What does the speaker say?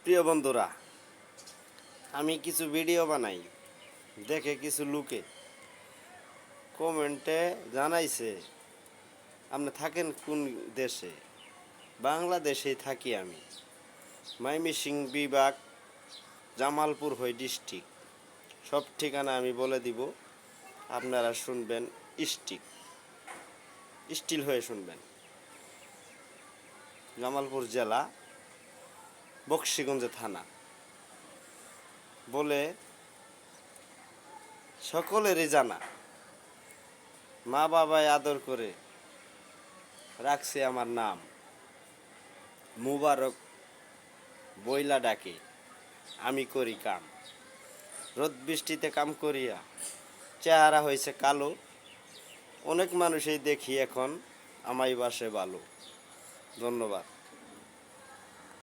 প্রিয় বন্ধুরা, আমি কিছু ভিডিও বানাই, দেখে কিছু লোকে কমেন্টে জানাইছে আপনি থাকেন কোন দেশে। বাংলাদেশেই থাকি আমি, ময়মনসিংহ বিভাগ, জামালপুর হই ডিস্ট্রিক্ট। সব ঠিকানা আমি বলে দিব, আপনারা শুনবেন স্টিল হয়ে শুনবেন। জামালপুর জেলা, বকশীগঞ্জ থানা। বলে সকলেরই জানা, মা বাবাই আদর করে রাখছে আমার নাম মুবারক। বইলা ডাকে, আমি করি কাম। রোদ বৃষ্টিতে কাম করিয়া চেহারা হয়েছে কালো। অনেক মানুষই দেখি এখন আমায় বাসে ভালো। ধন্যবাদ।